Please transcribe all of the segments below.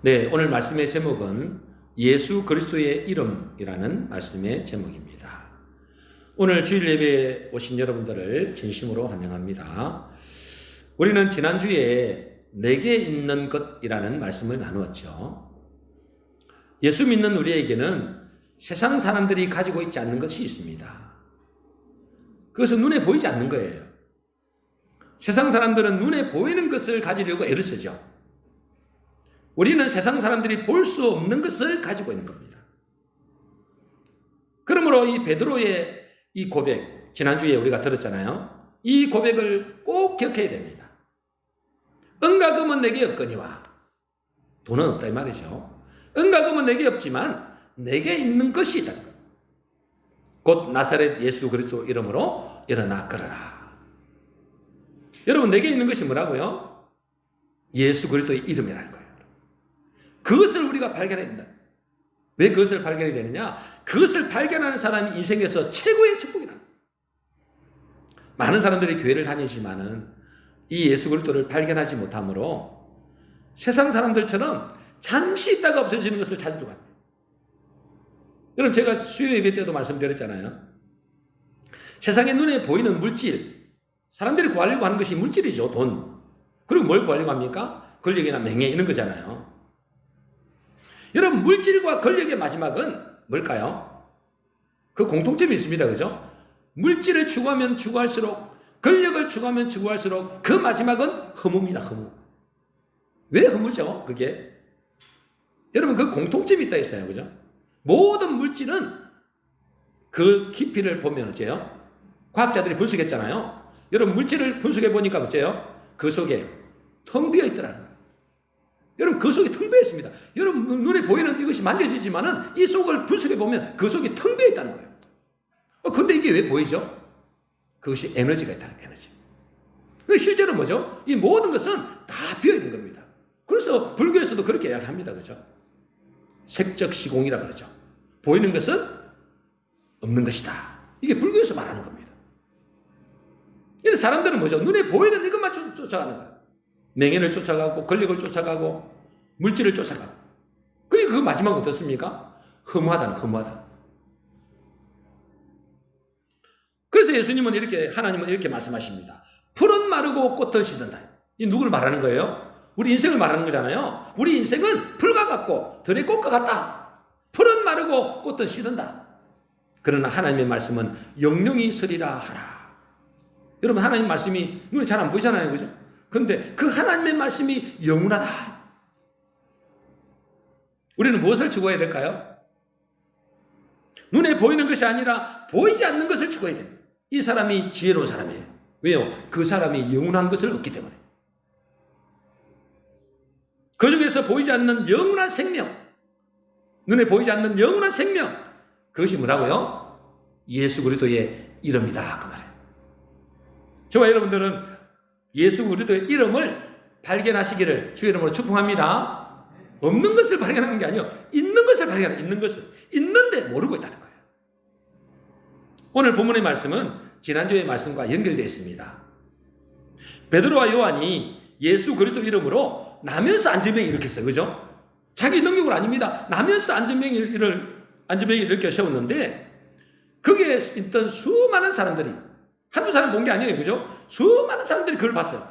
네, 오늘 말씀의 제목은 예수 그리스도의 이름이라는 말씀의 제목입니다. 오늘 주일 예배에 오신 여러분들을 진심으로 환영합니다. 우리는 지난주에 내게 있는 것이라는 말씀을 나누었죠. 예수 믿는 우리에게는 세상 사람들이 가지고 있지 않는 것이 있습니다. 그것은 눈에 보이지 않는 거예요. 세상 사람들은 눈에 보이는 것을 가지려고 애를 쓰죠. 우리는 세상 사람들이 볼 수 없는 것을 가지고 있는 겁니다. 그러므로 이 베드로의 이 고백, 지난주에 우리가 들었잖아요. 이 고백을 꼭 기억해야 됩니다. 은과 금은 내게 없거니와, 돈은 없다 이 말이죠. 은과 금은 내게 없지만 내게 있는 것이 있다. 곧 나사렛 예수 그리스도 이름으로 일어나 걸어라. 여러분, 내게 있는 것이 뭐라고요? 예수 그리스도의 이름이라는 거예요. 그것을 우리가 발견해야 된다. 왜 그것을 발견해야 되느냐? 그것을 발견하는 사람이 인생에서 최고의 축복이다. 많은 사람들이 교회를 다니지만은 이 예수 그리스도를 발견하지 못하므로 세상 사람들처럼 잠시 있다가 없어지는 것을 찾으러 갑니다. 여러분, 제가 수요 예배 때도 말씀드렸잖아요. 세상에 눈에 보이는 물질, 사람들이 구하려고 하는 것이 물질이죠. 돈. 그리고 뭘 구하려고 합니까? 권력이나 명예 이런 거잖아요. 여러분, 물질과 권력의 마지막은 뭘까요? 그 공통점이 있습니다. 그죠? 물질을 추구하면 추구할수록, 권력을 추구하면 추구할수록 그 마지막은 허무입니다. 허무. 왜 허무죠? 그게? 여러분, 그 공통점이 있다 했어요. 그죠? 모든 물질은 그 깊이를 보면 어째요? 과학자들이 분석했잖아요. 여러분, 물질을 분석해 보니까 어째요? 그 속에 텅 비어 있더라는 거예요. 여러분, 그 속에 텅 비어 있습니다. 여러분, 눈에 보이는 이것이 만져지지만은 이 속을 분석해 보면 그 속에 텅 비어 있다는 거예요. 근데 이게 왜 보이죠? 그것이 에너지가 있다는 에너지. 실제로 뭐죠? 이 모든 것은 다 비어 있는 겁니다. 그래서 불교에서도 그렇게 이야기합니다. 그죠? 색적 시공이라 그러죠. 보이는 것은 없는 것이다. 이게 불교에서 말하는 겁니다. 이런 사람들은 뭐죠? 눈에 보이는 이것만 쫓아가는 거예요. 명예를 쫓아가고, 권력을 쫓아가고, 물질을 쫓아가고. 그리고 그 마지막은 어떻습니까? 허무하다는, 허무하다. 그래서 예수님은 하나님은 이렇게 말씀하십니다. 풀은 마르고 꽃은 시든다. 이 누구를 말하는 거예요? 우리 인생을 말하는 거잖아요. 우리 인생은 풀과 같고, 들의 꽃과 같다. 풀은 마르고 꽃은 시든다. 그러나 하나님의 말씀은 영영이 서리라 하라. 여러분, 하나님 말씀이 눈에 잘 안 보이잖아요. 그죠? 그런데 그 하나님의 말씀이 영원하다. 우리는 무엇을 추구해야 될까요? 눈에 보이는 것이 아니라 보이지 않는 것을 추구해야 됩니다. 이 사람이 지혜로운 사람이에요. 왜요? 그 사람이 영원한 것을 얻기 때문에. 그 중에서 보이지 않는 영원한 생명, 눈에 보이지 않는 영원한 생명, 그것이 뭐라고요? 예수 그리스도의 이름이다. 그 말이에요. 저와 여러분들은 예수 그리스도의 이름을 발견하시기를 주의 이름으로 축복합니다. 없는 것을 발견하는 게 아니요, 있는 것을 발견하는, 있는 것을. 있는데 모르고 있다는 거예요. 오늘 본문의 말씀은 지난주의 말씀과 연결되어 있습니다. 베드로와 요한이 예수 그리스도 이름으로 나면서 안전병이 일으켰어요. 그죠? 자기 능력은 아닙니다. 나면서 안전병을 이렇게 세웠는데, 거기에 있던 수많은 사람들이, 한두 사람 본 게 아니에요. 그죠? 수많은 사람들이 그걸 봤어요.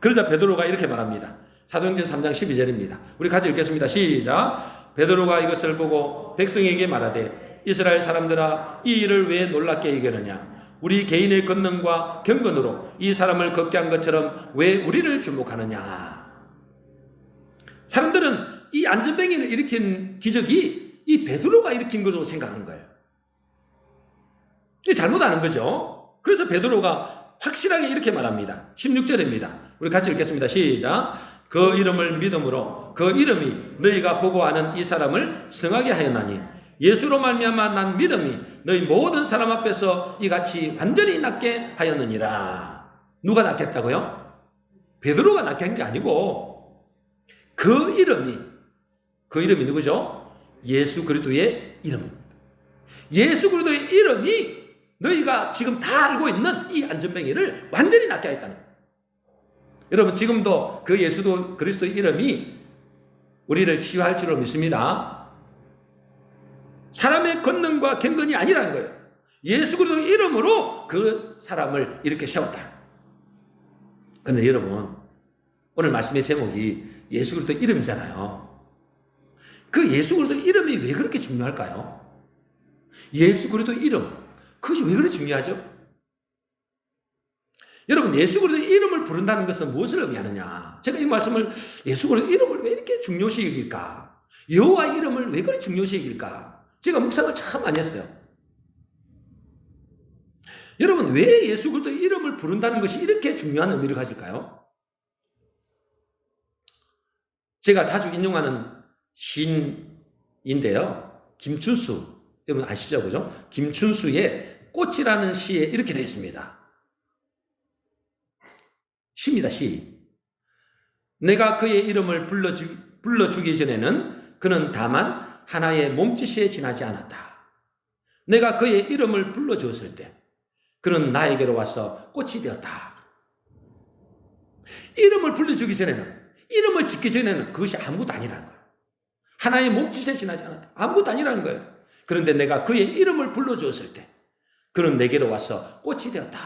그러자 베드로가 이렇게 말합니다. 사도행전 3장 12절입니다. 우리 같이 읽겠습니다. 시작. 베드로가 이것을 보고 백성에게 말하되 이스라엘 사람들아, 이 일을 왜 놀랍게 여기느냐? 우리 개인의 권능과 경건으로 이 사람을 걷게 한 것처럼 왜 우리를 주목하느냐? 사람들은 이 안전병이를 일으킨 기적이 이 베드로가 일으킨 것으로 생각하는 거예요. 이게 잘못 아는 거죠. 그래서 베드로가 확실하게 이렇게 말합니다. 16절입니다. 우리 같이 읽겠습니다. 시작. 그 이름을 믿음으로 그 이름이 너희가 보고 아는 이 사람을 성하게 하였나니 예수로 말미암아 난 믿음이 너희 모든 사람 앞에서 이같이 완전히 낫게 하였느니라. 누가 낫겠다고요? 베드로가 낫게 한 게 아니고 그 이름이 누구죠? 예수 그리스도의 이름. 예수 그리스도의 이름이 너희가 지금 다 알고 있는 이 안전병이를 완전히 낫게 하였다는 거예요. 여러분, 지금도 그 예수 그리스도의 이름이 우리를 치유할 줄로 믿습니다. 사람의 권능과 경건이 아니라는 거예요. 예수 그리스도 이름으로 그 사람을 이렇게 세웠다. 그런데 여러분, 오늘 말씀의 제목이 예수 그리스도 이름이잖아요. 그 예수 그리스도 이름이 왜 그렇게 중요할까요? 예수 그리스도 이름, 그것이 왜 그렇게 중요하죠? 여러분, 예수 그리스도 이름을 부른다는 것은 무엇을 의미하느냐? 제가 이 말씀을 예수 그리스도 이름을 왜 이렇게 중요시 여길까? 여호와 이름을 왜 그렇게 중요시 여길까? 제가 묵상을 참 많이 했어요. 여러분, 왜 예수 그리스도 이름을 부른다는 것이 이렇게 중요한 의미를 가질까요? 제가 자주 인용하는 시인인데요. 김춘수, 여러분 아시죠? 그죠? 김춘수의 꽃이라는 시에 이렇게 되어 있습니다. 시입니다, 시. 내가 그의 이름을 불러주기 전에는 그는 다만 하나의 몸짓에 지나지 않았다. 내가 그의 이름을 불러주었을 때 그는 나에게로 와서 꽃이 되었다. 이름을 불러주기 전에는, 이름을 짓기 전에는 그것이 아무것도 아니라는 거예요. 하나의 몸짓에 지나지 않았다. 아무것도 아니라는 거예요. 그런데 내가 그의 이름을 불러주었을 때 그는 내게로 와서 꽃이 되었다.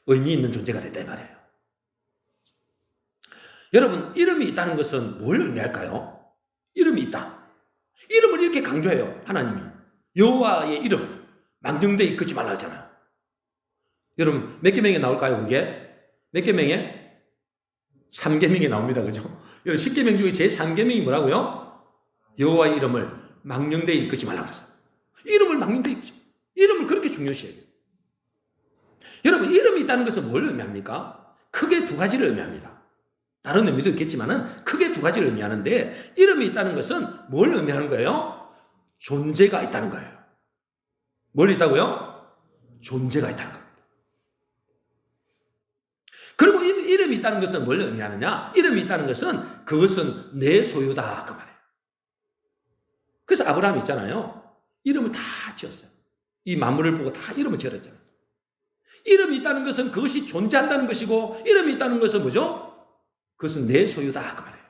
의미 있는 존재가 됐다 이 말이에요. 여러분, 이름이 있다는 것은 뭘 의미할까요? 이름이 있다. 이름을 이렇게 강조해요, 하나님이. 여호와의 이름, 망령되 이끌지 말라 했잖아요. 여러분, 몇 계명에 나올까요, 그게? 몇 계명에? 3계명에 나옵니다, 그죠? 여러분, 10계명 중에 제 3계명이 뭐라고요? 여호와의 이름을 망령되 이끌지 말라 그랬어요. 이름을 망령되 이끌지 말라. 이름을 그렇게 중요시 해요. 여러분, 이름이 있다는 것은 뭘 의미합니까? 크게 두 가지를 의미합니다. 다른 의미도 있겠지만은 크게 두 가지를 의미하는데, 이름이 있다는 것은 뭘 의미하는 거예요? 존재가 있다는 거예요. 뭘 있다고요? 존재가 있다는 겁니다. 그리고 이름이 있다는 것은 뭘 의미하느냐? 이름이 있다는 것은 그것은 내 소유다 그 말이에요. 그래서 아브라함 있잖아요. 이름을 다 지었어요. 이 만물을 보고 다 이름을 지었잖아요. 이름이 있다는 것은 그것이 존재한다는 것이고, 이름이 있다는 것은 뭐죠? 그것은 내 소유다 그 말이에요.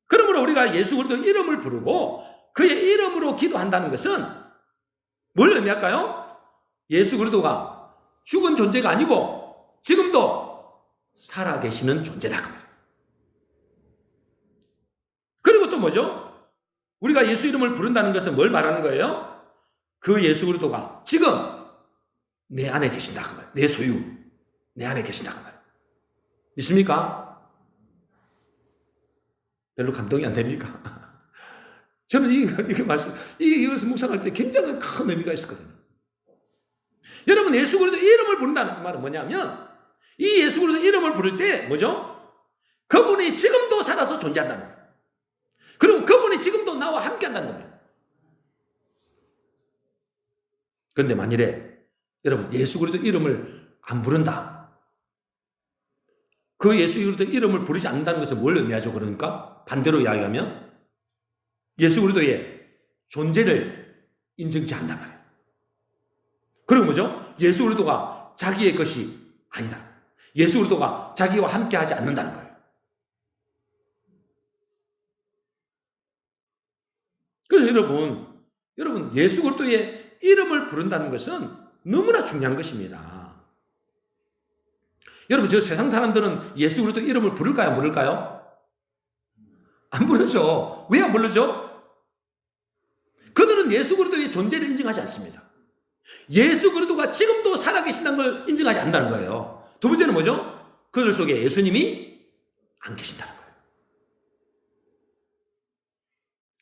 그러므로 우리가 예수 그리스도 이름을 부르고 그의 이름으로 기도한다는 것은 뭘 의미할까요? 예수 그리스도가 죽은 존재가 아니고 지금도 살아계시는 존재다 그 말이에요. 그리고 또 뭐죠? 우리가 예수 이름을 부른다는 것은 뭘 말하는 거예요? 그 예수 그리스도가 지금 내 안에 계신다 그 말이에요. 내 소유, 내 안에 계신다 그 말이에요. 믿습니까? 별로 감동이 안 됩니까? 저는 이것을 묵상할 때 굉장히 큰 의미가 있었거든요. 여러분, 예수 그리스도 이름을 부른다는 말은 뭐냐면, 이 예수 그리스도 이름을 부를 때 뭐죠? 그분이 지금도 살아서 존재한다는 거예요. 그리고 그분이 지금도 나와 함께 한다는 겁니다. 그런데 만일에 여러분, 예수 그리스도 이름을 안 부른다. 그 예수 그리스도 이름을 부르지 않는다는 것은 뭘 의미하죠? 그러니까 반대로 이야기하면 예수 그리스도의 존재를 인정치 않는단 말이에요. 그리고 뭐죠? 예수 그리스도가 자기의 것이 아니다. 예수 그리스도가 자기와 함께 하지 않는다는 거예요. 그래서 여러분 예수 그리스도의 이름을 부른다는 것은 너무나 중요한 것입니다. 여러분, 저 세상 사람들은 예수 그리스도 이름을 부를까요? 안 부를까요? 안 부르죠. 왜 안 부르죠? 그들은 예수 그리스도의 존재를 인정하지 않습니다. 예수 그리스도가 지금도 살아계신다는 걸 인정하지 않는다는 거예요. 두 번째는 뭐죠? 그들 속에 예수님이 안 계신다는 거예요.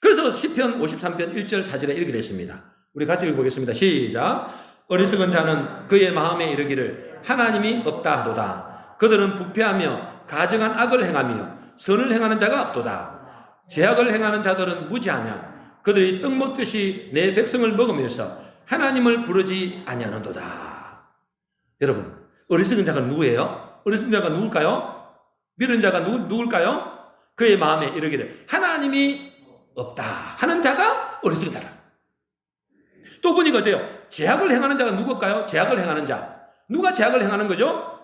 그래서 시편 53편 1절 4절에 이렇게 됐습니다. 우리 같이 읽어보겠습니다. 시작. 어리석은 자는 그의 마음에 이르기를 하나님이 없다 하도다. 그들은 부패하며 가증한 악을 행하며 선을 행하는 자가 없도다. 죄악을 행하는 자들은 무지하냐. 그들이 떡 먹듯이 내 백성을 먹으면서 하나님을 부르지 아니하는도다. 여러분, 어리석은 자가 누구예요? 어리석은 자가 누굴까요? 믿은 자가 누굴까요? 그의 마음에 이르기를 하나님이 없다 하는 자가 어리석은 자다. 또 보니까 어째요? 죄악을 행하는 자가 누굴까요? 죄악을 행하는 자. 누가 죄악을 행하는 거죠?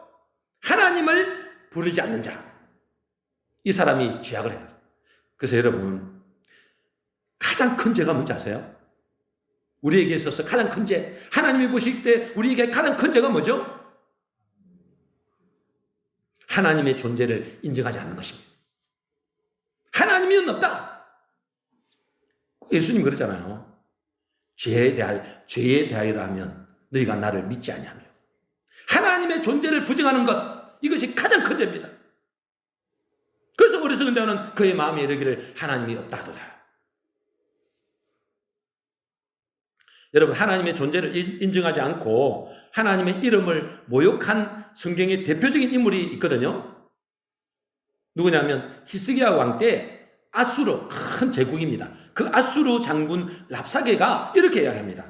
하나님을 부르지 않는 자. 이 사람이 죄악을 해요. 그래서 여러분, 가장 큰 죄가 뭔지 아세요? 우리에게 있어서 가장 큰 죄, 하나님이 보실 때 우리에게 가장 큰 죄가 뭐죠? 하나님의 존재를 인정하지 않는 것입니다. 하나님이 없다. 예수님 그러잖아요. 죄에 대하여라 하면 너희가 나를 믿지 아니하며 하나님의 존재를 부정하는 것, 이것이 가장 큰 죄입니다. 그래서 어리석은 자는 그의 마음에 이르기를 하나님이 없다 하도다. 여러분, 하나님의 존재를 인정하지 않고 하나님의 이름을 모욕한 성경의 대표적인 인물이 있거든요. 누구냐면 히스기야 왕 때 아수르, 큰 제국입니다. 그 아수르 장군 랍사게가 이렇게 이야기합니다.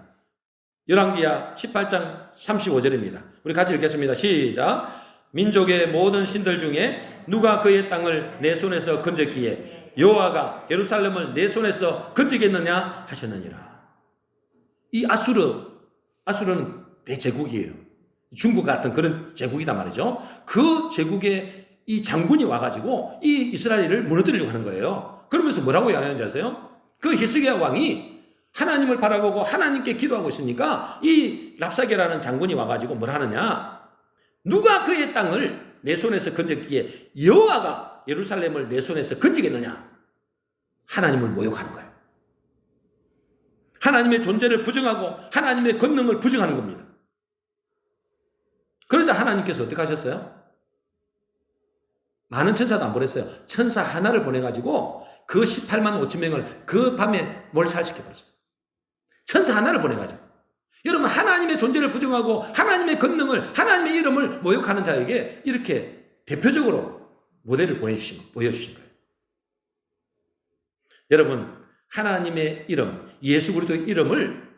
열왕기야 18장 35절입니다. 우리 같이 읽겠습니다. 시작. 민족의 모든 신들 중에 누가 그의 땅을 내 손에서 건졌기에 여호와가 예루살렘을 내 손에서 건지겠느냐 하셨느니라. 이 아수르는 대제국이에요. 중국 같은 그런 제국이란 말이죠. 그 제국의 이 장군이 와가지고 이 이스라엘을 무너뜨리려고 하는 거예요. 그러면서 뭐라고 이야기하는지 아세요? 그 히스기야 왕이 하나님을 바라보고 하나님께 기도하고 있으니까 이 랍사게라는 장군이 와가지고 뭘 하느냐? 누가 그의 땅을 내 손에서 건졌기에 여호와가 예루살렘을 내 손에서 건지겠느냐? 하나님을 모욕하는 거예요. 하나님의 존재를 부정하고 하나님의 권능을 부정하는 겁니다. 그러자 하나님께서 어떻게 하셨어요? 많은 천사도 안 보냈어요. 천사 하나를 보내가지고 그 18만 5천 명을 그 밤에 몰살시켜버렸어요. 천사 하나를 보내가지고. 여러분, 하나님의 존재를 부정하고 하나님의 권능을, 하나님의 이름을 모욕하는 자에게 이렇게 대표적으로 모델을 보여주신 거예요. 여러분, 하나님의 이름, 예수 그리스도의 이름을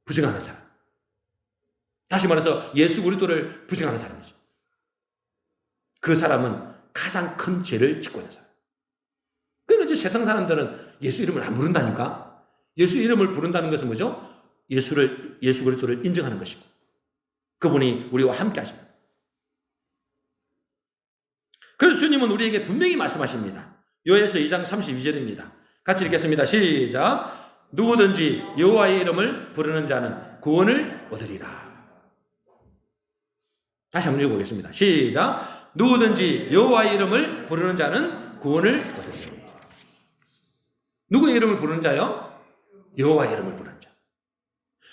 부정하는 사람. 다시 말해서 예수 그리스도를 부정하는 사람이죠. 그 사람은 가장 큰 죄를 짓고 있는 사람. 그러니까 세상 사람들은 예수 이름을 안 부른다니까. 예수 이름을 부른다는 것은 뭐죠? 예수 그리스도를 인정하는 것이고 그분이 우리와 함께 하십니다. 그래서 주님은 우리에게 분명히 말씀하십니다. 요에서 2장 32절입니다. 같이 읽겠습니다. 시작. 누구든지 여호와의 이름을 부르는 자는 구원을 얻으리라. 다시 한번 읽어보겠습니다. 시작. 누구든지 여호와의 이름을 부르는 자는 구원을 얻으리라. 누구의 이름을 부르는 자요? 여호와의 이름을 부르는 자.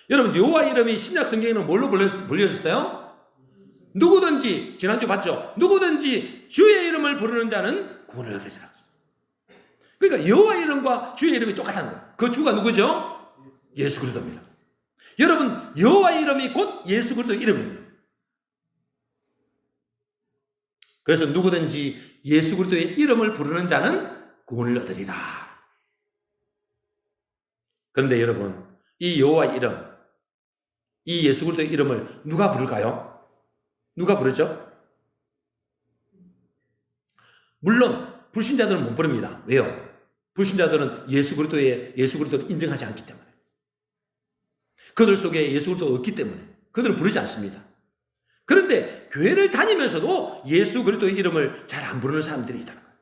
여러분, 여호와의 이름이 신약 성경에는 뭘로 불려졌어요? 누구든지, 지난주 봤죠? 누구든지 주의 이름을 부르는 자는 구원을 얻으리라. 그러니까 여호와의 이름과 주의 이름이 똑같다는 거예요. 그 주가 누구죠? 예수 그리스도입니다. 여러분, 여호와의 이름이 곧 예수 그리스도의 이름입니다. 그래서 누구든지 예수 그리스도의 이름을 부르는 자는 구원을 얻으리라. 그런데 여러분, 이 여호와의 이름, 이 예수 그리스도의 이름을 누가 부를까요? 누가 부르죠? 물론 불신자들은 못 부릅니다. 왜요? 불신자들은 예수 그리스도를 인정하지 않기 때문에. 그들 속에 예수 그리스도가 없기 때문에 그들은 부르지 않습니다. 그런데 교회를 다니면서도 예수 그리스도의 이름을 잘 안 부르는 사람들이 있다는 거예요.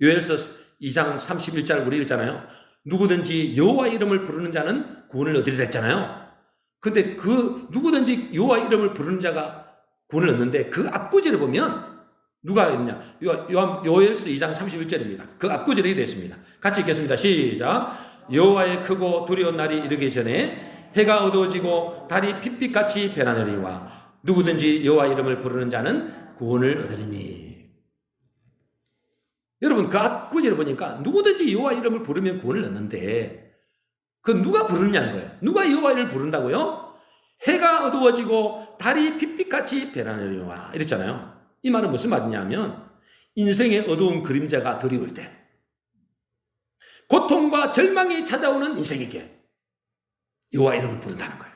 요엘서 2장 31절 우리 읽잖아요. 누구든지 여호와의 이름을 부르는 자는 구원을 얻으리라 했잖아요. 근데 그 누구든지 여호와의 이름을 부르는 자가 구원을 얻는데 그 앞구절을 보면 누가 있냐? 요엘서 2장 31절입니다. 그 앞구절이 이렇게 되어 있습니다. 같이 읽겠습니다. 시작. 여호와의 크고 두려운 날이 이르기 전에 해가 어두워지고 달이 핏빛같이 변하느니와 누구든지 여호와 이름을 부르는 자는 구원을 얻으리니. 여러분, 그 앞구절을 보니까 누구든지 여호와 이름을 부르면 구원을 얻는데 그 누가 부르느냐는 거예요. 누가 여호와 이름을 부른다고요? 해가 어두워지고 달이 핏빛같이 변하느니와 이랬잖아요. 이 말은 무슨 말이냐면 인생의 어두운 그림자가 드리울 때 고통과 절망이 찾아오는 인생에게 여호와 이름을 부른다는 거예요.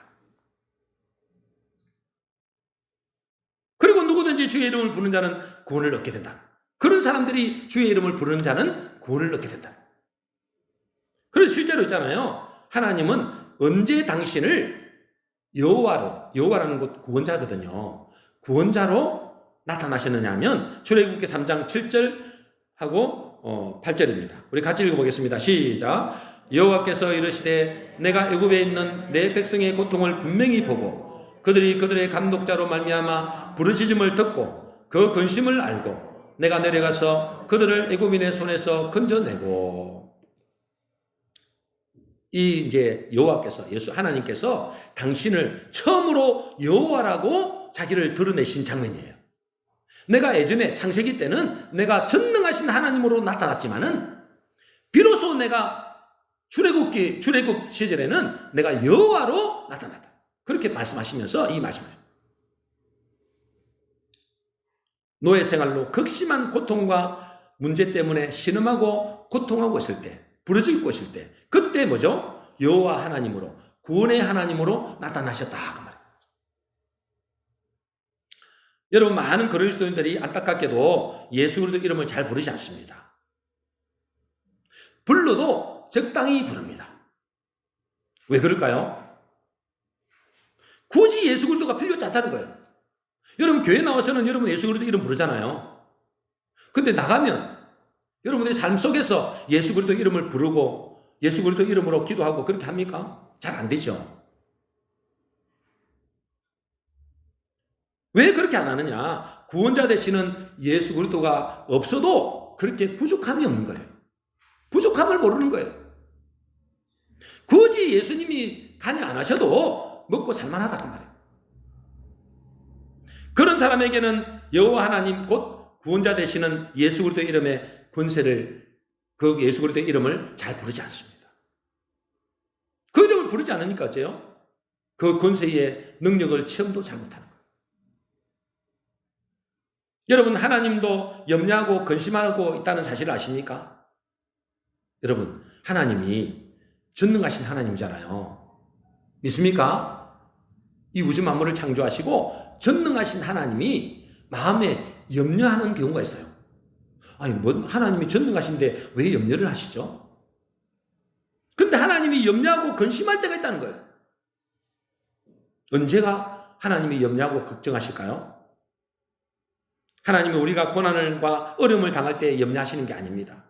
그리고 누구든지 주의 이름을 부르는 자는 구원을 얻게 된다. 그런 사람들이 주의 이름을 부르는 자는 구원을 얻게 된다. 그래서 실제로 있잖아요. 하나님은 언제 당신을 여호와라는 것 구원자거든요. 구원자로 나타나셨느냐 하면 출애굽기 3장 7절하고 8절입니다. 우리 같이 읽어보겠습니다. 시작. 여호와께서 이르시되 내가 애굽에 있는 내 백성의 고통을 분명히 보고 그들이 그들의 감독자로 말미암아 부르짖음을 듣고 그 근심을 알고 내가 내려가서 그들을 애굽인의 손에서 건져내고. 이제 여호와께서 예수 하나님께서 당신을 처음으로 여호와라고 자기를 드러내신 장면이에요. 내가 예전에 창세기 때는 내가 전능하신 하나님으로 나타났지만은 비로소 내가 출애굽 시절에는 내가 여호와로 나타났다. 그렇게 말씀하시면서 이 말씀을 노예 생활로 극심한 고통과 문제 때문에 신음하고 고통하고 있을 때, 부르짖고 있을 때, 그때 뭐죠? 여호와 하나님으로, 구원의 하나님으로 나타나셨다 그 말이에요. 여러분, 많은 그리스도인들이 안타깝게도 예수 그리스도 이름을 잘 부르지 않습니다. 불러도 적당히 부릅니다. 왜 그럴까요? 굳이 예수 그리스도가 필요치 않다는 거예요. 여러분, 교회 나와서는 여러분 예수 그리스도 이름 부르잖아요. 근데 나가면 여러분들의 삶 속에서 예수 그리스도 이름을 부르고 예수 그리스도 이름으로 기도하고 그렇게 합니까? 잘 안 되죠. 왜 그렇게 안 하느냐? 구원자 되시는 예수 그리스도가 없어도 그렇게 부족함이 없는 거예요. 부족함을 모르는 거예요. 굳이 예수님이 간이 안 하셔도 먹고 살만하다 그 말이에요. 그런 사람에게는 여호와 하나님 곧 구원자 되시는 예수 그리스도 이름의 권세를, 그 예수 그리스도 이름을 잘 부르지 않습니다. 그 이름을 부르지 않으니까 어째요? 그 권세의 능력을 체험도 잘 못하는 거예요. 여러분, 하나님도 염려하고 근심하고 있다는 사실을 아십니까? 여러분, 하나님이 전능하신 하나님이잖아요. 믿습니까? 이 우주 만물을 창조하시고 전능하신 하나님이 마음에 염려하는 경우가 있어요. 아니, 하나님이 전능하신데 왜 염려를 하시죠? 근데 하나님이 염려하고 근심할 때가 있다는 거예요. 언제가 하나님이 염려하고 걱정하실까요? 하나님이 우리가 고난과 어려움을 당할 때 염려하시는 게 아닙니다.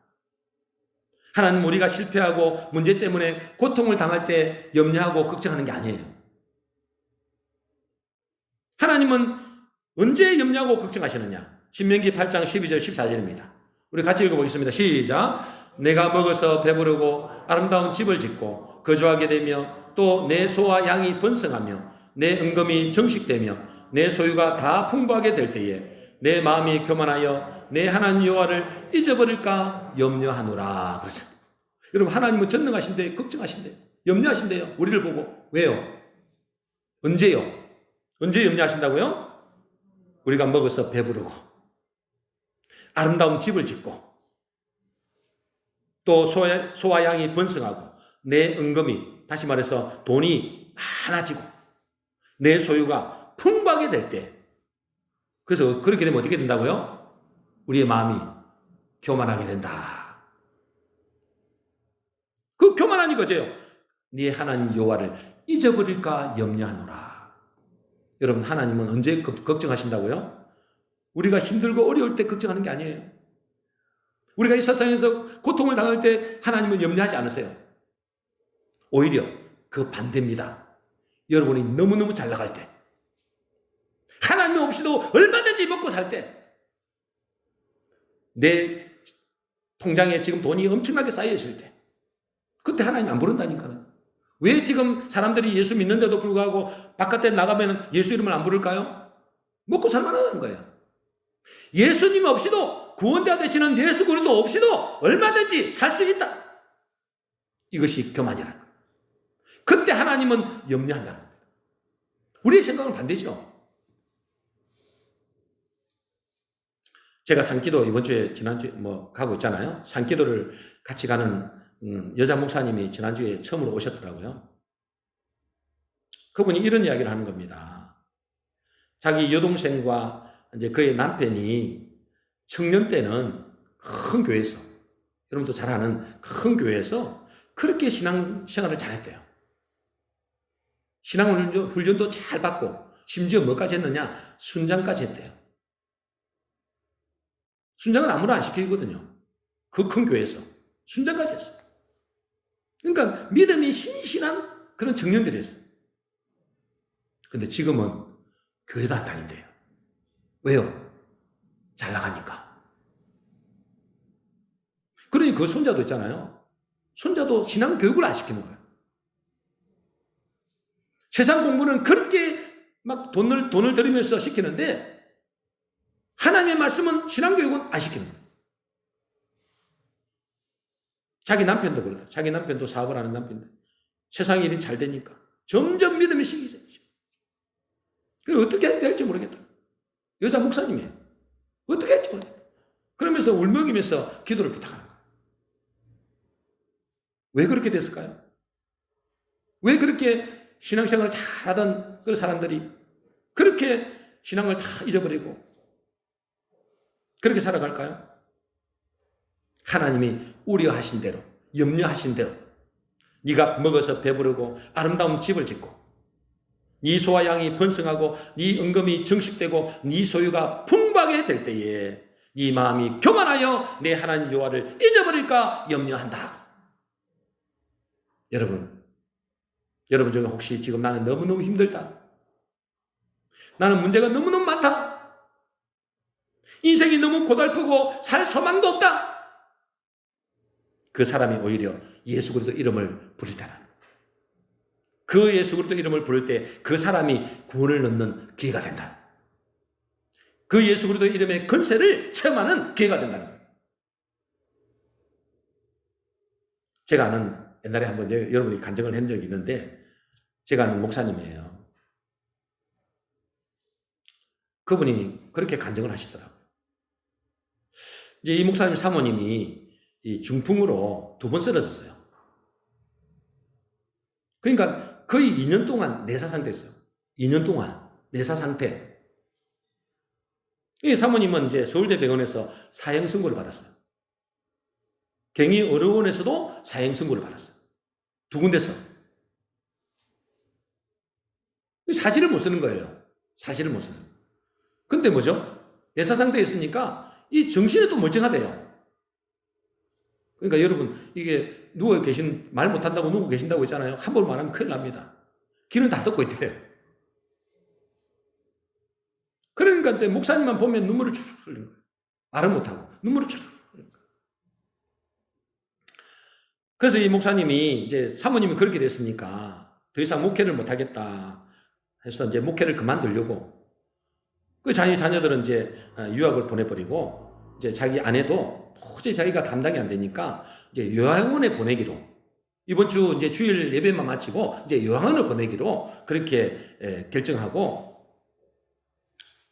하나님은 우리가 실패하고 문제 때문에 고통을 당할 때 염려하고 걱정하는 게 아니에요. 하나님은 언제 염려하고 걱정하시느냐? 신명기 8장 12절 14절입니다. 우리 같이 읽어보겠습니다. 시작. 내가 먹어서 배부르고 아름다운 집을 짓고 거주하게 되며 또 내 소와 양이 번성하며 내 은금이 정식되며 내 소유가 다 풍부하게 될 때에 내 마음이 교만하여 내 하나님 여호와를 잊어버릴까 염려하노라. 그렇죠. 여러분, 하나님은 전능하신데 걱정하신대요. 염려하신대요. 우리를 보고. 왜요? 언제요? 언제 염려하신다고요? 우리가 먹어서 배부르고 아름다운 집을 짓고 또 소와 양이 번성하고 내 은금이, 다시 말해서 돈이 많아지고 내 소유가 풍부하게 될 때, 그래서 그렇게 되면 어떻게 된다고요? 우리의 마음이 교만하게 된다. 그 교만하니 거제요. 네 하나님 여호와를 잊어버릴까 염려하노라. 여러분, 하나님은 언제 걱정하신다고요? 우리가 힘들고 어려울 때 걱정하는 게 아니에요. 우리가 이 세상에서 고통을 당할 때 하나님은 염려하지 않으세요. 오히려 그 반대입니다. 여러분이 너무너무 잘 나갈 때, 하나님 없이도 얼마든지 먹고 살 때, 내 통장에 지금 돈이 엄청나게 쌓여 있을 때, 그때 하나님 안 부른다니까요. 왜 지금 사람들이 예수 믿는데도 불구하고 바깥에 나가면 예수 이름을 안 부를까요? 먹고 살만하다는 거예요. 예수님 없이도, 구원자 되시는 예수 그리스도 없이도 얼마든지 살 수 있다. 이것이 교만이라는 거예요. 그때 하나님은 염려한다는 거예요. 우리의 생각은 반대죠. 제가 산기도 이번 주에, 지난주에 가고 있잖아요. 산기도를 같이 가는 여자 목사님이 지난주에 처음으로 오셨더라고요. 그분이 이런 이야기를 하는 겁니다. 자기 여동생과 이제 그의 남편이 청년 때는 큰 교회에서, 여러분도 잘 아는 큰 교회에서 그렇게 신앙생활을 잘했대요. 신앙훈련도 잘 받고 심지어 뭐까지 했느냐? 순장까지 했대요. 순장은 아무나 안 시키거든요. 그 큰 교회에서. 순장까지 했어요. 그러니까 믿음이 신실한 그런 청년들이었어요. 근데 지금은 교회도 안 다닌대요. 왜요? 잘 나가니까. 그러니 그 손자도 있잖아요. 손자도 신앙 교육을 안 시키는 거예요. 세상 공부는 그렇게 막 돈을 들이면서 시키는데 하나님의 말씀은 신앙 교육은 안 시키는 거예요. 자기 남편도 그러다. 자기 남편도 사업을 하는 남편인데 세상 일이 잘 되니까 점점 믿음이 식이죠. 그럼 어떻게 될지 모르겠다. 여자 목사님이에요. 어떻게 할지 모르겠다. 그러면서 울먹이면서 기도를 부탁하는 거예요. 왜 그렇게 됐을까요? 왜 그렇게 신앙생활을 잘하던 그 사람들이 그렇게 신앙을 다 잊어버리고 그렇게 살아갈까요? 하나님이 우려하신 대로, 염려하신 대로 네가 먹어서 배부르고 아름다운 집을 짓고 네 소와 양이 번성하고 네 은금이 정식되고 네 소유가 풍부하게 될 때에 네 마음이 교만하여 내 하나님 여호와를 잊어버릴까 염려한다. 여러분 중에 혹시 지금 나는 너무너무 힘들다. 나는 문제가 너무너무 많다. 인생이 너무 고달프고 살 소망도 없다. 그 사람이 오히려 예수 그리스도 이름을 부르잖아. 그 예수 그리스도 이름을 부를 때 그 사람이 구원을 얻는 기회가 된다. 그 예수 그리스도 이름의 권세를 체험하는 기회가 된다는 거예요. 제가 아는 옛날에 한번 여러분이 간증을 한 적이 있는데 제가 아는 목사님이에요. 그분이 그렇게 간증을 하시더라고요. 이제 이 목사님 사모님이 이 중풍으로 2번 쓰러졌어요. 그러니까 거의 2년 동안 내사 상태였어요. 2년 동안 내사 상태. 이 사모님은 이제 서울대병원에서 사형 선고를 받았어요. 경희의료원에서도 사형 선고를 받았어요. 2군데서. 사실을 못 쓰는 거예요. 사실을 못 쓰는. 근데 뭐죠? 내사 상태에 있으니까 이 정신이 또 멀쩡하대요. 그러니까 여러분 이게 누워 계신 말 못한다고 누워 계신다고 했잖아요. 한 번 말하면 큰일 납니다. 귀는 다 듣고 있대요. 그러니까 목사님만 보면 눈물을 주르륵 흘리는 거예요. 말은 못하고 눈물을 주르륵 흘리는 거예요. 그래서 이 목사님이 이제 사모님이 그렇게 됐으니까 더 이상 목회를 못하겠다 해서 이제 목회를 그만두려고 그 자녀들은 이제 유학을 보내버리고 이제 자기 아내도 도저히 자기가 감당이 안 되니까 이제 요양원에 보내기로 이번 주 이제 주일 예배만 마치고 이제 요양원을 보내기로 그렇게 결정하고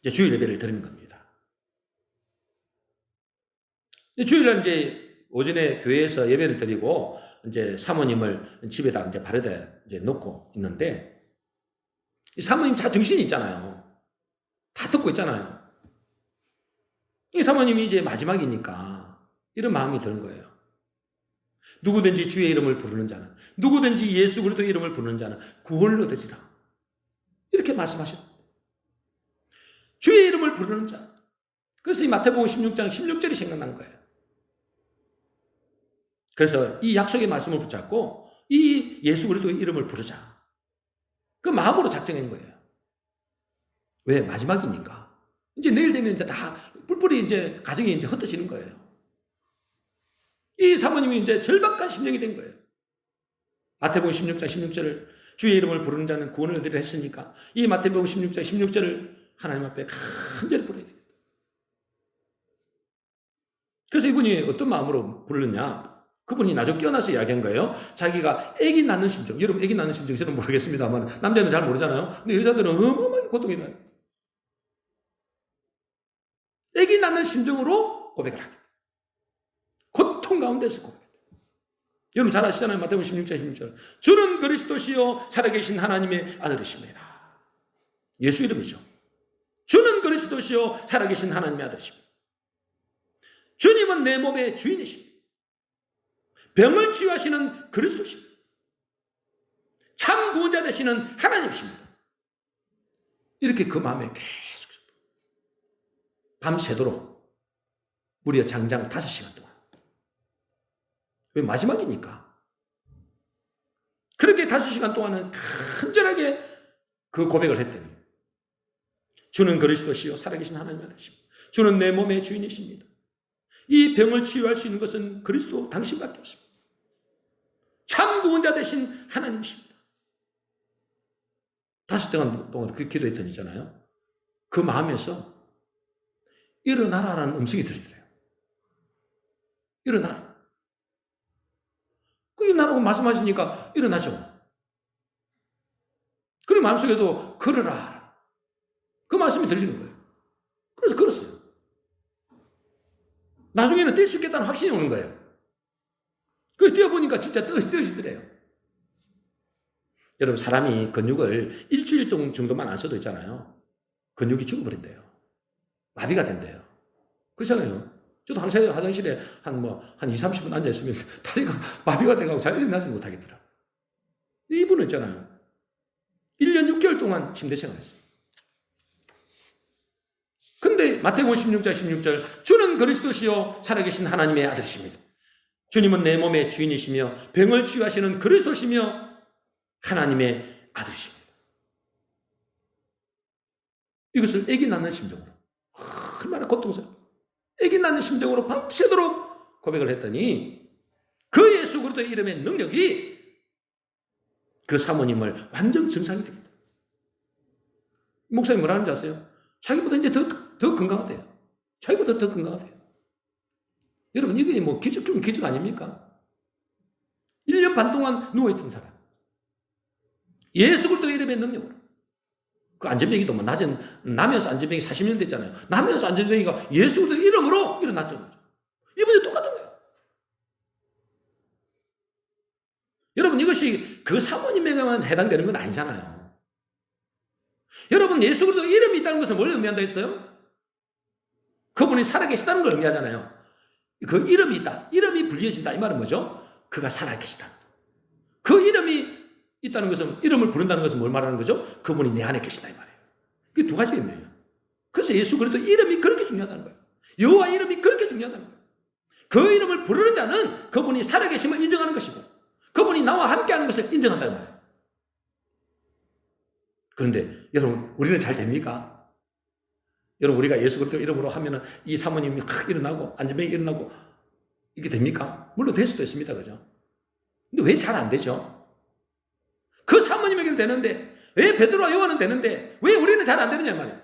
이제 주일 예배를 드리는 겁니다. 주일날 이제 오전에 교회에서 예배를 드리고 이제 사모님을 집에다 이제 바래다 이제 놓고 있는데 이 사모님 자 정신이 있잖아요. 다 듣고 있잖아요. 이 사모님이 이제 마지막이니까 이런 마음이 드는 거예요. 누구든지 주의 이름을 부르는 자는 누구든지 예수 그리스도 이름을 부르는 자는 구원을 얻으리라. 이렇게 말씀하셨어요. 주의 이름을 부르는 자. 그래서 이 마태복음 16장 16절이 생각난 거예요. 그래서 이 약속의 말씀을 붙잡고 이 예수 그리스도의 이름을 부르자. 그 마음으로 작정한 거예요. 왜? 마지막이니까. 이제 내일 되면 이제 다 뿔뿔이 이제 가정이 이제 흩어지는 거예요. 이 사모님이 이제 절박한 심령이 된 거예요. 마태복음 16장 16절을 주의 이름을 부르는 자는 구원을 얻으리라 했으니까 이 마태복음 16장 16절을 하나님 앞에 간절히 부르야 돼요. 그래서 이분이 어떤 마음으로 부르느냐? 그분이 나중에 깨어나서 이야기한 거예요. 자기가 아기 낳는 심정. 여러분 아기 낳는 심정 저는 모르겠습니다만 남자는 잘 모르잖아요. 근데 여자들은 어마어마하게 고통이 나요. 아기 낳는 심정으로 고백을 하겠다. 고통 가운데서 고백했다. 여러분 잘 아시잖아요. 마태복음 16장 16절. 주는 그리스도시요 살아계신 하나님의 아들이십니다. 예수 이름이죠. 주는 그리스도시요 살아계신 하나님의 아들이십니다. 주님은 내 몸의 주인이십니다. 병을 치유하시는 그리스도십니다. 참 구원자 되시는 하나님이십니다. 이렇게 그 마음에 계속 밤새도록 무려 장장 5시간 동안. 왜? 마지막이니까. 그렇게 5시간 동안은 간절하게 그 고백을 했더니 주는 그리스도시요 살아계신 하나님 아니십니다. 주는 내 몸의 주인이십니다. 이 병을 치유할 수 있는 것은 그리스도 당신밖에 없습니다. 참 구원자 되신 하나님이십니다. 5시간 동안 그렇게 기도했더니 있잖아요. 그 마음에서 일어나라라는 음성이 들리더래요. 일어나라. 그 일어나라고 말씀하시니까 일어나죠. 그리고 마음속에도 걸어라. 그 말씀이 들리는 거예요. 그래서 걸었어요. 나중에는 뛸 수 있겠다는 확신이 오는 거예요. 그래서 뛰어보니까 진짜 뛰어지더래요. 여러분, 사람이 근육을 일주일 정도만 안 써도 있잖아요. 근육이 죽어버린대요. 마비가 된대요. 그렇잖아요. 저도 항상 화장실에 한 2, 30분 앉아있으면 다리가 마비가 돼가고 잘 일어나지 못하겠더라. 이분은 있잖아요. 1년 6개월 동안 침대 생활했어요. 근데 마태복음 16장 16절 주는 그리스도시요 살아계신 하나님의 아들이십니다. 주님은 내 몸의 주인이시며 병을 치유하시는 그리스도시며 하나님의 아들이십니다. 이것을 애기 낳는 심정으로 얼마나 고통스러워. 애기 낳는 심정으로 밤새도록 고백을 했더니 그 예수 그리스도의 이름의 능력이 그 사모님을 완전 증상이 됩니다. 목사님 뭐라는지 아세요? 자기보다 이제 더 건강하대요. 자기보다 더 건강하대요. 여러분, 이게 뭐 기적 중 기적 아닙니까? 1년 반 동안 누워있던 사람. 예수 그리스도의 이름의 능력으로. 그 안전뱅이도 뭐 남에서 안전뱅이 40년 됐잖아요. 남에서 안전뱅이가 예수 그리스도의 이름으로 일어났죠. 이분이 똑같은 거예요. 여러분, 이것이 그 사모님에게만 해당되는 건 아니잖아요. 여러분, 예수 그리스도 이름이 있다는 것은 뭘 의미한다 했어요? 그분이 살아계시다는 걸 의미하잖아요. 그 이름이 있다. 이름이 불려진다. 이 말은 뭐죠? 그가 살아계시다. 그 이름이 있다는 것은, 이름을 부른다는 것은 뭘 말하는 거죠? 그분이 내 안에 계시다 이 말이에요. 그게 두 가지 의미예요. 그래서 예수 그리스도 이름이 그렇게 중요하다는 거예요. 여호와 이름이 그렇게 중요하다는 거예요. 그 이름을 부르는 자는 그분이 살아계심을 인정하는 것이고 그분이 나와 함께하는 것을 인정한다는 말이에요. 그런데 여러분, 우리는 잘 됩니까? 여러분, 우리가 예수 그리스도 이름으로 하면은 이 사모님이 확 일어나고 안전뱅이 일어나고 이게 됩니까? 물론 될 수도 있습니다. 그죠? 근데 왜 잘 안 되죠? 그 사모님에게는 되는데 왜 베드로와 요한은 되는데 왜 우리는 잘 안 되느냐 말이에요.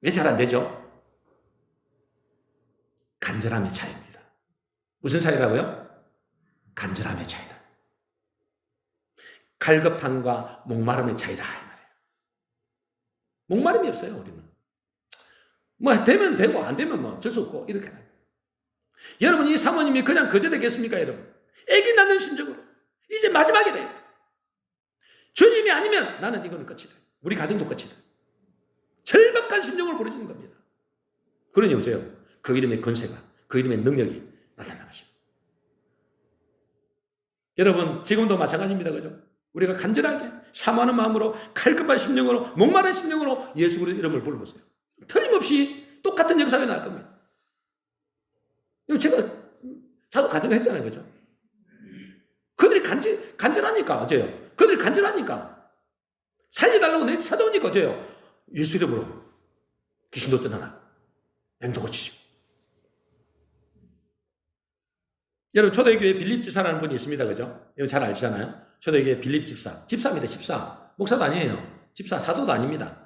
왜 잘 안 되죠? 간절함의 차이입니다. 무슨 차이라고요? 간절함의 차이다. 갈급함과 목마름의 차이다 이 말이에요. 목마름이 없어요. 우리는 뭐 되면 되고 안 되면 뭐 어쩔 수 없고 이렇게. 여러분, 이 사모님이 그냥 거절되겠습니까? 여러분, 애기 낳는 심정으로 이제 마지막이 돼. 주님이 아니면 나는 이거는 끝이다. 우리 가정도 끝이다. 절박한 심정으로 벌어지는 겁니다. 그러니 보세요. 그 이름의 권세가, 그 이름의 능력이 나타나는 것입니다. 여러분, 지금도 마찬가지입니다. 그죠? 우리가 간절하게 사모하는 마음으로 갈급한 심령으로 목마른 심령으로 예수 그리스도의 이름을 불러보세요. 틀림없이 똑같은 역사가 날 겁니다. 제가 자도 간절했잖아요. 그죠? 그들이 간절하니까 어째요? 그들이 간절하니까 살려달라고 내 찾아오니까 어째요? 예수 이름으로 귀신도 떠나라. 병도 고치시고. 여러분, 초대교회에 빌립 집사라는 분이 있습니다. 그죠? 여러분 잘 알잖아요. 초대교회 빌립 집사. 집사입니다. 집사. 목사도 아니에요. 집사, 사도도 아닙니다.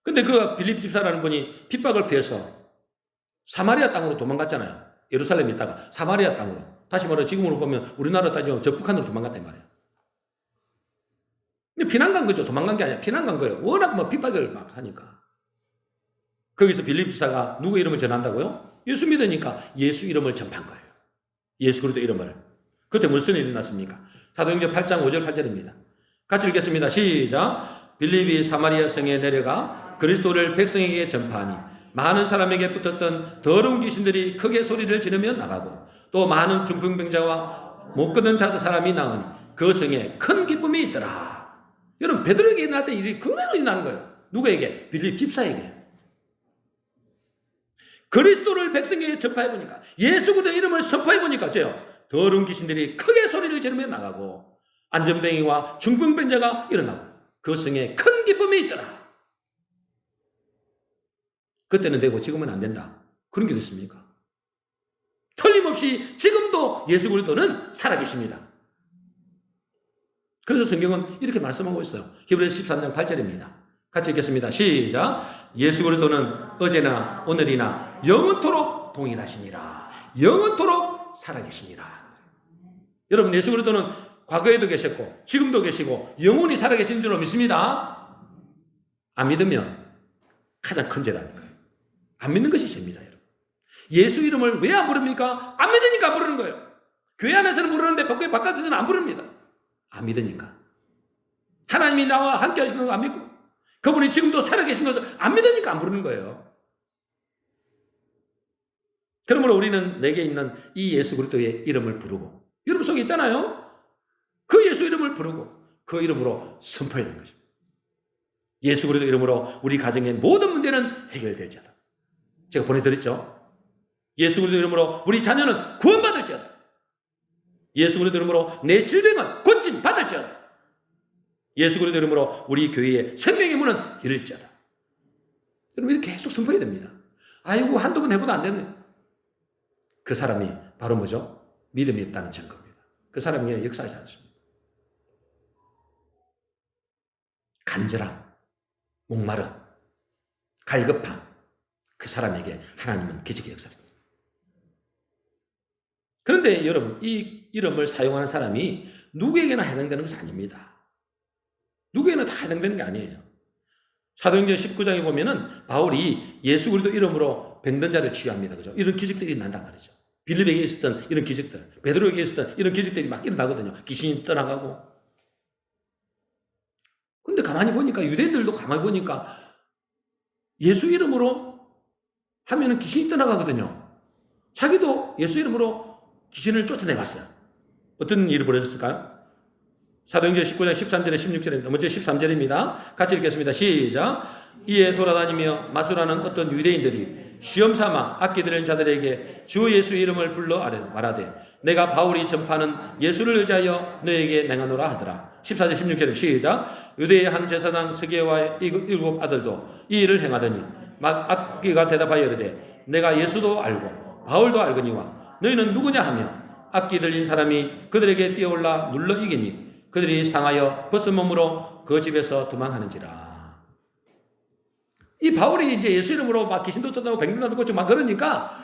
근데 그 빌립 집사라는 분이 핍박을 피해서 사마리아 땅으로 도망갔잖아요. 예루살렘에 있다가 사마리아 땅으로. 다시 말해 지금으로 보면 우리나라 따지면 저 북한으로 도망갔단 말이에요. 근데 피난 간 거죠. 도망간 게 아니라 피난 간 거예요. 워낙 뭐 핍박을 막 하니까. 거기서 빌립 집사가 누구 이름을 전한다고요? 예수 믿으니까 예수 이름을 전한 거예요. 예수 그리스도 이름을. 그때 무슨 일이 일어났습니까? 사도행전 8장 5절 8절입니다. 같이 읽겠습니다. 시작. 빌립이 사마리아 성에 내려가 그리스도를 백성에게 전파하니 많은 사람에게 붙었던 더러운 귀신들이 크게 소리를 지르며 나가고 또 많은 중풍병자와 못 걷는 자들 사람이 나으니 그 성에 큰 기쁨이 있더라. 여러분, 베드로에게 일어났던 일이 그대로 일어나는 거예요. 누구에게? 빌립 집사에게. 그리스도를 백성에게 전파해 보니까, 예수 그리스도 이름을 선포해 보니까 어째요? 더러운 귀신들이 크게 소리를 지르며 나가고 안전병이와 중풍병자가 일어나고 그 성에 큰 기쁨이 있더라. 그때는 되고 지금은 안 된다. 그런 게 됐습니까? 틀림없이 지금도 예수 그리스도는 살아계십니다. 그래서 성경은 이렇게 말씀하고 있어요. 히브리서 13장 8절입니다. 같이 읽겠습니다. 시작. 예수 그리스도는 어제나 오늘이나 영원토록 동일하시니라. 영원토록 살아계시니라. 여러분, 예수 그리스도는 과거에도 계셨고 지금도 계시고 영원히 살아계신 줄로 믿습니다. 안 믿으면 가장 큰 죄라니까요. 안 믿는 것이 죄입니다, 여러분. 예수 이름을 왜 안 부릅니까? 안 믿으니까 부르는 거예요. 교회 안에서는 부르는데 밖에 바깥에서는 안 부릅니다. 안 믿으니까. 하나님이 나와 함께 하시는 거 안 믿고, 그분이 지금도 살아계신 것을 안 믿으니까 안 부르는 거예요. 그러므로 우리는 내게 있는 이 예수 그리스도의 이름을 부르고, 여러분 속에 있잖아요. 그 예수 이름을 부르고 그 이름으로 선포해야 되는 것입니다. 예수 그리스도 이름으로 우리 가정의 모든 문제는 해결될지어다. 제가 보내드렸죠. 예수 그리스도 이름으로 우리 자녀는 구원받을지어다. 예수 그리스도 이름으로 내 질병은 고침 받을지어다. 예수 그리스도 이름으로 우리 교회의 생명의 문은 열릴지어다. 여러분, 이렇게 계속 선포해야 됩니다. 아이고, 한두 번 해보다 안 됐네. 그 사람이 바로 뭐죠? 믿음이 없다는 증거입니다. 그 사람이 역사하지 않습니다. 간절함, 목마름, 갈급함, 그 사람에게 하나님은 기적의 역사입니다. 그런데 여러분, 이 이름을 사용하는 사람이 누구에게나 해당되는 것이 아닙니다. 누구에게나 다 해당되는 게 아니에요. 사도행전 19장에 보면은 바울이 예수 그리스도 이름으로 병든 자를 치유합니다. 그죠? 이런 기적들이 난단 말이죠. 빌립에게 있었던 이런 기적들, 베드로에게 있었던 이런 기적들이 막 일어나거든요. 귀신이 떠나가고. 근데 가만히 보니까, 유대인들도 가만히 보니까 예수 이름으로 하면은 귀신이 떠나가거든요. 자기도 예수 이름으로 귀신을 쫓아내봤어요. 어떤 일이 벌어졌을까요? 사도행전 19장 13절에 16절입니다. 먼저 13절입니다. 같이 읽겠습니다. 시작. 이에 돌아다니며 마술하는 어떤 유대인들이 시험삼아 악기들은 자들에게 주 예수 이름을 불러 말하되 내가 바울이 전파하는 예수를 의지하여 너에게 맹하노라 하더라. 14절 16절입니다. 시작. 유대의 한 제사장 스게와 7 아들도 이 일을 행하더니 악기가 대답하여 이르되 내가 예수도 알고 바울도 알거니와 너희는 누구냐 하며 악기 들린 사람이 그들에게 뛰어올라 눌러 이기니 그들이 상하여 벗은 몸으로 그 집에서 도망하는지라. 이 바울이 이제 예수 이름으로 막 귀신도 쫓아나고 백명도 고치고 막 그러니까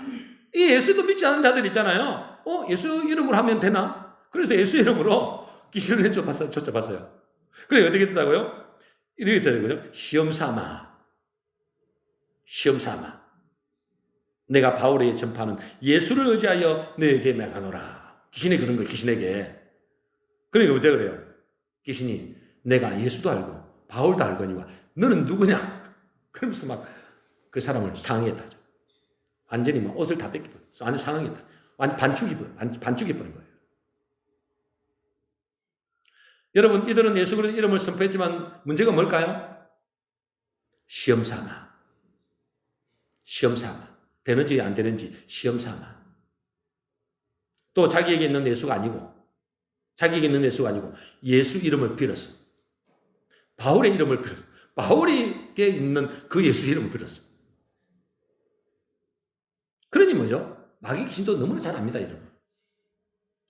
이 예수도 믿지 않는 자들 있잖아요. 예수 이름으로 하면 되나? 그래서 예수 이름으로 귀신을 쫓아봤어요. 그래 어떻게 됐다고요? 이렇게 됐어요. 그죠? 시험 삼아 내가 바울에게 전파하는 예수를 의지하여 너에게 맹하노라. 귀신이 그런 거예요. 귀신에게. 그러니까 어째 그래요? 귀신이 내가 예수도 알고 바울도 알거니와 너는 누구냐? 그러면서 막 그 사람을 상하겠다. 완전히 막 옷을 다 뺏기고 완전 상하겠다. 반죽이 버린 거예요. 여러분, 이들은 예수 그리스도 이름을 선포했지만 문제가 뭘까요? 시험 삼아. 되는지 안 되는지 시험 삼아. 또 자기에게 있는 예수가 아니고 예수 이름을 빌었어. 바울의 이름을 빌었어. 바울에게 있는 그 예수 이름을 빌었어. 그러니 뭐죠? 마귀 귀신도 너무나 잘 압니다, 여러분.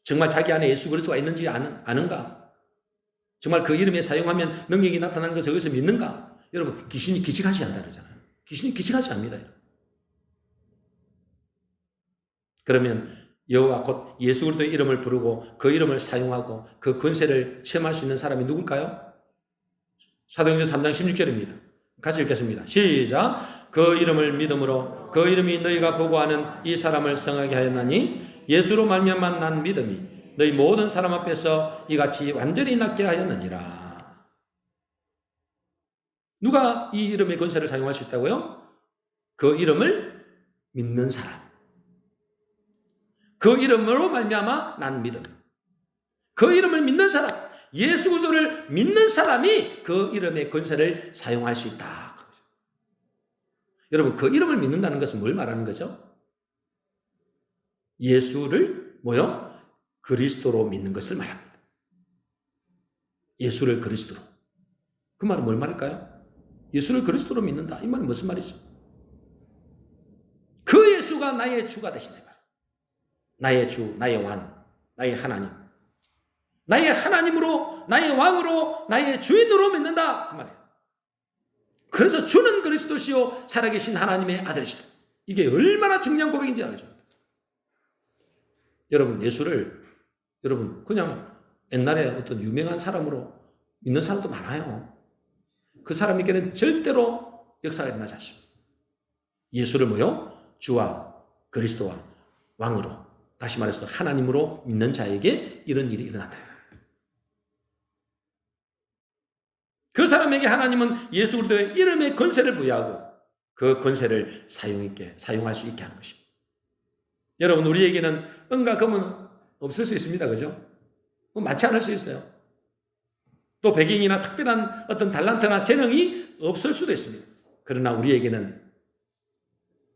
정말 자기 안에 예수 그리스도가 있는지 아는가? 정말 그 이름에 사용하면 능력이 나타나는 것을 여기서 믿는가? 여러분, 귀신이 기식하지 않다 그러잖아요. 귀신이 기식하지 않습니다, 여러분. 그러면 여호와 곧 예수 그리스도의 이름을 부르고 그 이름을 사용하고 그 권세를 체험할 수 있는 사람이 누굴까요? 사도행전 3장 16절입니다. 같이 읽겠습니다. 시작. 그 이름을 믿음으로 그 이름이 너희가 보고하는 이 사람을 성하게 하였나니 예수로 말미암아 난 믿음이 너희 모든 사람 앞에서 이같이 완전히 낫게 하였느니라. 누가 이 이름의 권세를 사용할 수 있다고요? 그 이름을 믿는 사람. 그 이름으로 말미암아 난 믿음. 그 이름을 믿는 사람, 예수 그리스도를 믿는 사람이 그 이름의 권세를 사용할 수 있다. 여러분, 그 이름을 믿는다는 것은 뭘 말하는 거죠? 예수를 뭐요? 그리스도로 믿는 것을 말합니다. 예수를 그리스도로. 그 말은 뭘 말일까요? 예수를 그리스도로 믿는다. 이 말은 무슨 말이죠? 그 예수가 나의 주가 되신다. 나의 주, 나의 왕, 나의 하나님. 나의 하나님으로, 나의 왕으로, 나의 주인으로 믿는다. 그 말이에요. 그래서 주는 그리스도시요 살아계신 하나님의 아들이시다. 이게 얼마나 중요한 고백인지 알죠. 여러분, 예수를 여러분 그냥 옛날에 어떤 유명한 사람으로 믿는 사람도 많아요. 그 사람에게는 절대로 역사가 일어나지 않습니다. 예수를 뭐요? 주와 그리스도와 왕으로, 다시 말해서 하나님으로 믿는 자에게 이런 일이 일어난다. 그 사람에게 하나님은 예수 그리스도의 이름의 권세를 부여하고 그 권세를 사용할 수 있게 하는 것입니다. 여러분, 우리에게는 은과 금은 없을 수 있습니다. 그죠? 많지 않을 수 있어요. 또 배경이나 특별한 어떤 달란트나 재능이 없을 수도 있습니다. 그러나 우리에게는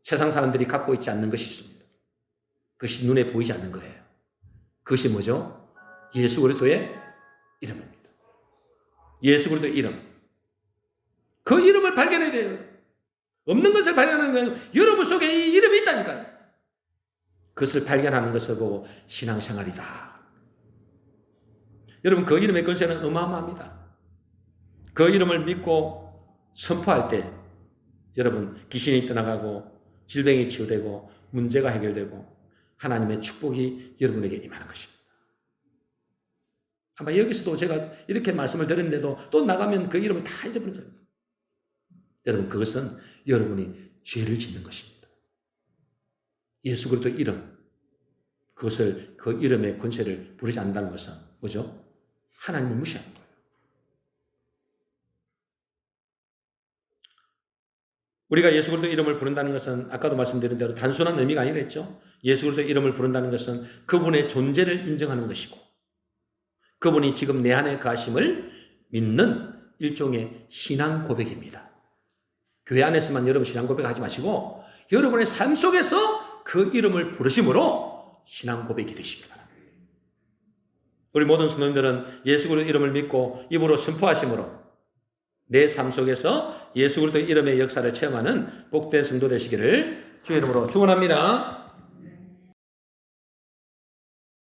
세상 사람들이 갖고 있지 않는 것이 있습니다. 그것이 눈에 보이지 않는 거예요. 그것이 뭐죠? 예수 그리스도의 이름입니다. 예수 그리스도의 이름. 그 이름을 발견해야 돼요. 없는 것을 발견하는 거예요. 여러분 속에 이 이름이 있다니까요. 그것을 발견하는 것을 보고 신앙생활이다. 여러분, 그 이름의 권세는 어마어마합니다. 그 이름을 믿고 선포할 때 여러분 귀신이 떠나가고 질병이 치유되고 문제가 해결되고 하나님의 축복이 여러분에게 임하는 것입니다. 아마 여기서도 제가 이렇게 말씀을 드렸는데도 또 나가면 그 이름을 다 잊어버린 거예요. 여러분, 그것은 여러분이 죄를 짓는 것입니다. 예수 그리스도 이름, 그것을 그 이름의 권세를 부르지 않는다는 것은 뭐죠? 하나님을 무시하는 거예요. 우리가 예수 그리스도 이름을 부른다는 것은 아까도 말씀드린 대로 단순한 의미가 아니랬죠. 예수 그리스도 이름을 부른다는 것은 그분의 존재를 인정하는 것이고 그분이 지금 내 안에 거하심을 믿는 일종의 신앙 고백입니다. 교회 안에서만 여러분 신앙 고백하지 마시고 여러분의 삶 속에서 그 이름을 부르심으로 신앙 고백이 되시기 바랍니다. 우리 모든 성도님들은 예수 그리스도 이름을 믿고 입으로 선포하심으로 내 삶 속에서 예수 그리스도 이름의 역사를 체험하는 복된 성도 되시기를 주의 이름으로 축원합니다.